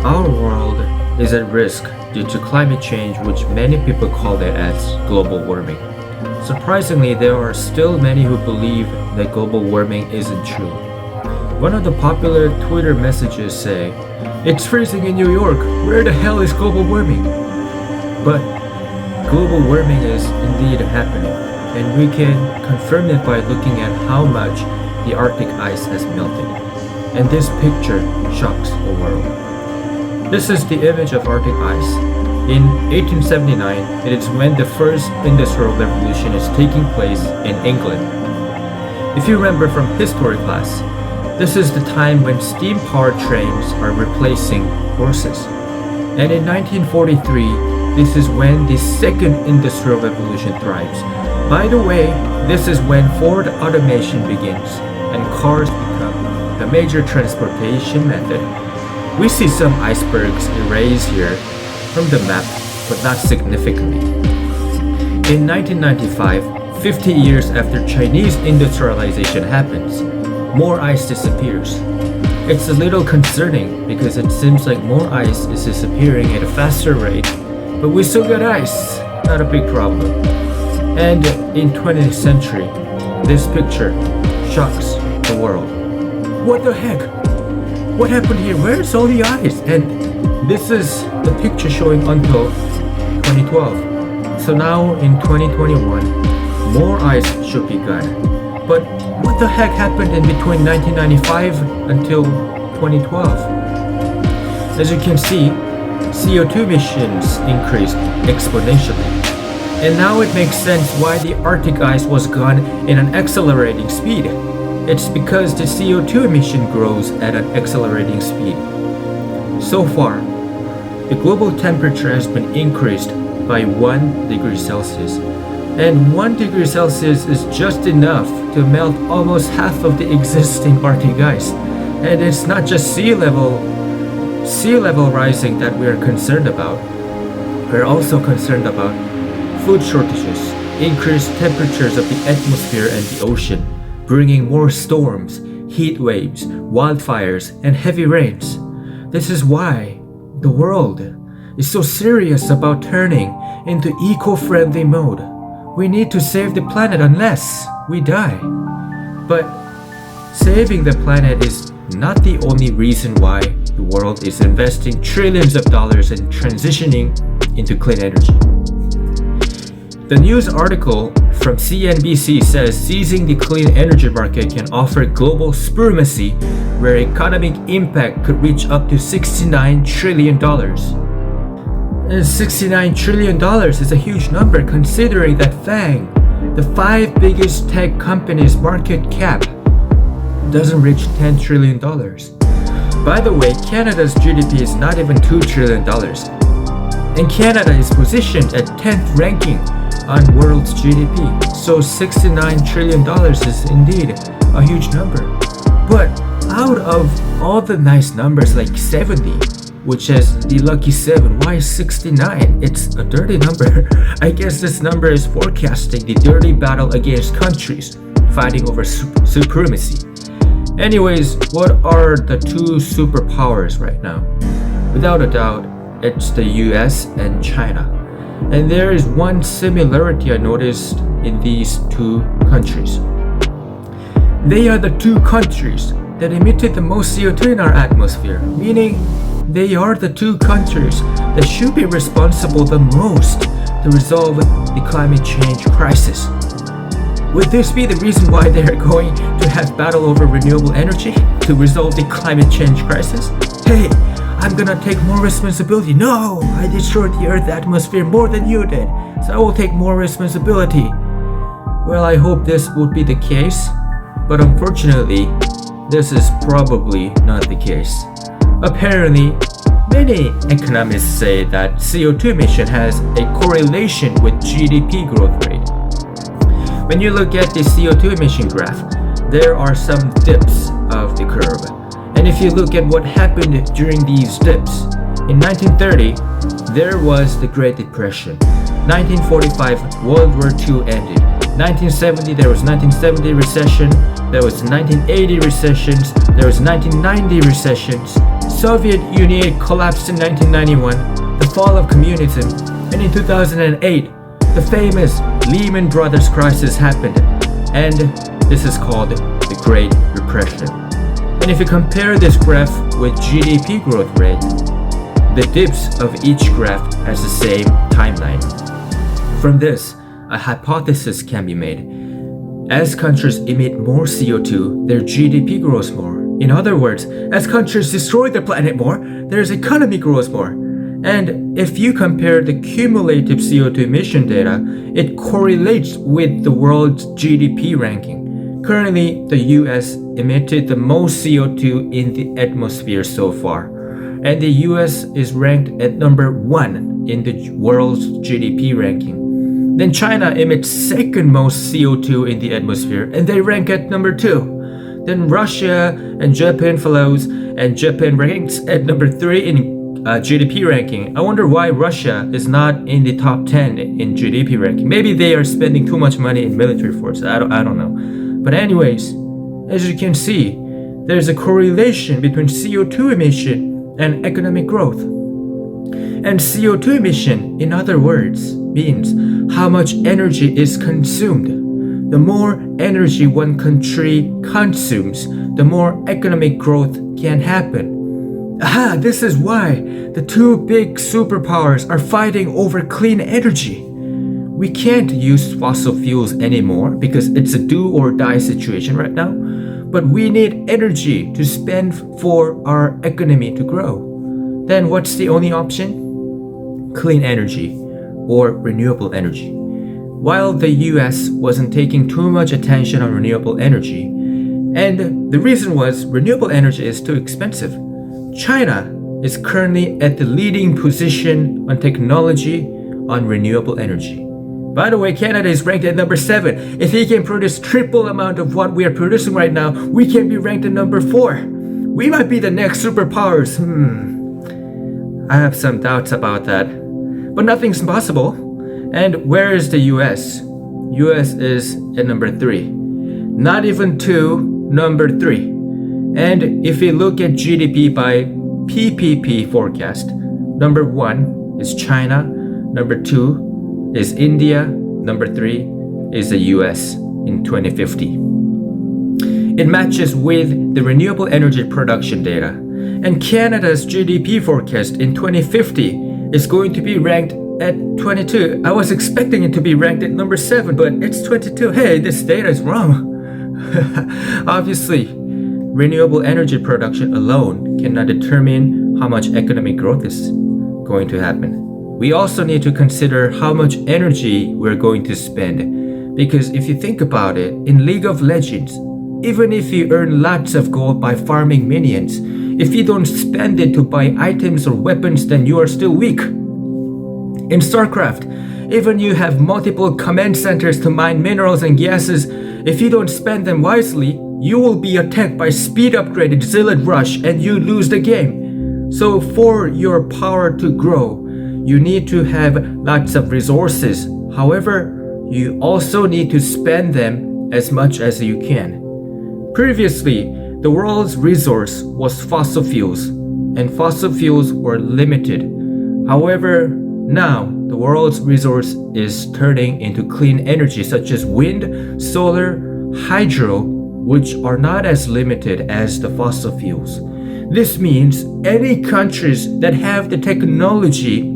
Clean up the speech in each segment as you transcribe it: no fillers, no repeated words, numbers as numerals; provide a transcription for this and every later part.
Our world is at risk due to climate change, which many people call it as global warming. Surprisingly, there are still many who believe that global warming isn't true. One of the popular Twitter messages say, "It's freezing in New York, where the hell is global warming?" But global warming is indeed happening, and we can confirm it by looking at how much the Arctic ice has melted. And this picture shocks the world. This is the image of Arctic ice. In 1879, it is when the first industrial revolution is taking place in England. If you remember from history class, this is the time when steam-powered trains are replacing horses. And in 1943, this is when the second industrial revolution thrives. By the way, this is when Ford automation begins and cars become the major transportation method. We see some icebergs erased here from the map, but not significantly. In 1995, 50 years after Chinese industrialization happens, more ice disappears. It's a little concerning because it seems like more ice is disappearing at a faster rate, but we still got ice, not a big problem. And in 20th century, this picture shocks the world. What the heck? What happened here? Where's all the ice? And this is the picture showing until 2012. So now in 2021, more ice should be gone. But what the heck happened in between 1995 until 2012? As you can see, CO2 emissions increased exponentially. And now it makes sense why the Arctic ice was gone in an accelerating speed. It's because the CO2 emission grows at an accelerating speed. So far, the global temperature has been increased by 1 degree Celsius. And 1 degree Celsius is just enough to melt almost half of the existing Arctic ice. And it's not just sea level rising that we're concerned about. We're also concerned about food shortages, increased temperatures of the atmosphere and the ocean, bringing more storms, heat waves, wildfires, and heavy rains. This is why the world is so serious about turning into eco-friendly mode. We need to save the planet unless we die. But saving the planet is not the only reason why the world is investing trillions of dollars in transitioning into clean energy. The news article from CNBC says seizing the clean energy market can offer global supremacy, where economic impact could reach up to $69 trillion. And $69 trillion is a huge number considering that FANG, the 5 biggest tech companies' market cap, doesn't reach $10 trillion. By the way, Canada's GDP is not even $2 trillion. And Canada is positioned at 10th ranking on world's GDP. So $69 trillion is indeed a huge number. But out of all the nice numbers like 70, which is the lucky 7, why 69? It's a dirty number. I guess this number is forecasting the dirty battle against countries fighting over supremacy. Anyways, what are the 2 superpowers right now? Without a doubt, it's the US and China. And there is one similarity I noticed in these 2 countries. They are the 2 countries that emitted the most CO2 in our atmosphere, meaning they are the 2 countries that should be responsible the most to resolve the climate change crisis. Would this be the reason why they are going to have battle over renewable energy to resolve the climate change crisis? Hey, I'm gonna take more responsibility. No, I destroyed the Earth atmosphere more than you did, so I will take more responsibility. Well, I hope this would be the case, but unfortunately, this is probably not the case. Apparently, many economists say that CO2 emission has a correlation with GDP growth rate. When you look at the CO2 emission graph, there are some dips of the curve. And if you look at what happened during these dips, in 1930, there was the Great Depression. 1945, World War II ended. 1970, there was 1970 recession. There was 1980 recessions. There was 1990 recessions. Soviet Union collapsed in 1991, the fall of communism, and in 2008, the famous Lehman Brothers crisis happened, and this is called the Great Depression. And if you compare this graph with GDP growth rate, the dips of each graph has the same timeline. From this, a hypothesis can be made. As countries emit more CO2, their GDP grows more. In other words, as countries destroy the planet more, their economy grows more. And if you compare the cumulative CO2 emission data, it correlates with the world's GDP ranking. Currently, the US emitted the most CO2 in the atmosphere so far, and the US is ranked at number 1 in the world's GDP ranking. Then China emits second most CO2 in the atmosphere, and they rank at number 2. Then Russia and Japan follows, and Japan ranks at number 3 in GDP ranking. I wonder why Russia is not in the top 10 in GDP ranking. Maybe they are spending too much money in military force. I don't know. But anyways, as you can see, there's a correlation between CO2 emission and economic growth. And CO2 emission, in other words, means how much energy is consumed. The more energy one country consumes, the more economic growth can happen. Aha, this is why the two big superpowers are fighting over clean energy. We can't use fossil fuels anymore because it's a do or die situation right now, but we need energy to spend for our economy to grow. Then what's the only option? Clean energy or renewable energy. While the US wasn't taking too much attention on renewable energy, and the reason was renewable energy is too expensive, China is currently at the leading position on technology on renewable energy. By the way, Canada is ranked at number 7. If he can produce triple amount of what we are producing right now, we can be ranked at number 4. We might be the next superpowers. I have some doubts about that. But nothing's impossible. And where is the US? US is at number 3. Not even 2, number 3. And if we look at GDP by PPP forecast, number 1 is China, number 2 is India, number 3 is the US in 2050. It matches with the renewable energy production data. And Canada's GDP forecast in 2050 is going to be ranked at 22. I was expecting it to be ranked at number 7, but it's 22. Hey, this data is wrong. Obviously, renewable energy production alone cannot determine how much economic growth is going to happen. We also need to consider how much energy we're going to spend. Because if you think about it, in League of Legends, even if you earn lots of gold by farming minions, if you don't spend it to buy items or weapons, then you are still weak. In StarCraft, even you have multiple command centers to mine minerals and gases, if you don't spend them wisely, you will be attacked by speed upgraded Zealot Rush and you lose the game. So for your power to grow, you need to have lots of resources. However, you also need to spend them as much as you can. Previously, the world's resource was fossil fuels, and fossil fuels were limited. However, now the world's resource is turning into clean energy such as wind, solar, hydro, which are not as limited as the fossil fuels. This means any countries that have the technology,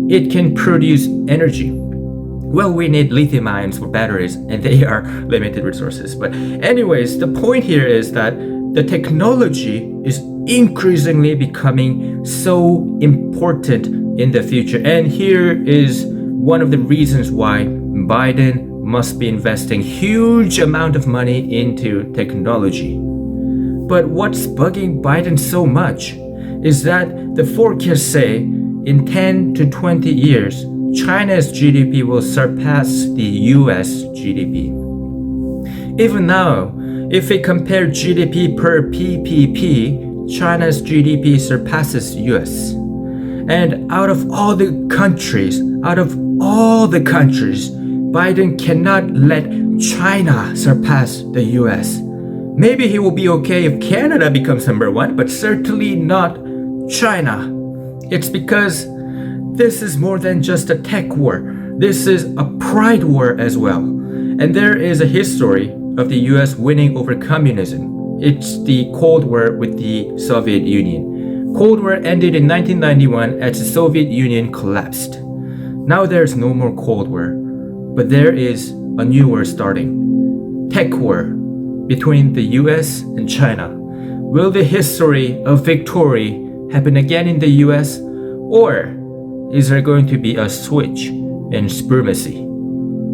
it can produce energy. Well, we need lithium ions for batteries, and they are limited resources. But anyways, the point here is that the technology is increasingly becoming so important in the future. And here is one of the reasons why Biden must be investing huge amount of money into technology. But what's bugging Biden so much is that the forecasts say in 10 to 20 years, China's GDP will surpass the US GDP. Even now, if we compare GDP per PPP, China's GDP surpasses US. And out of all the countries, Biden cannot let China surpass the US. Maybe he will be okay if Canada becomes number 1, but certainly not China. It's because this is more than just a tech war. This is a pride war as well. And there is a history of the US winning over communism. It's the Cold War with the Soviet Union. Cold War ended in 1991 as the Soviet Union collapsed. Now there's no more Cold War, but there is a new war starting. Tech war between the US and China. Will the history of victory happen again in the US, or is there going to be a switch in supremacy?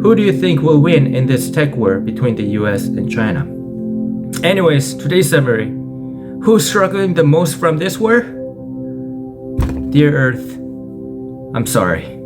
Who do you think will win in this tech war between the US and China? Anyways, today's summary. Who's struggling the most from this war? Dear Earth, I'm sorry.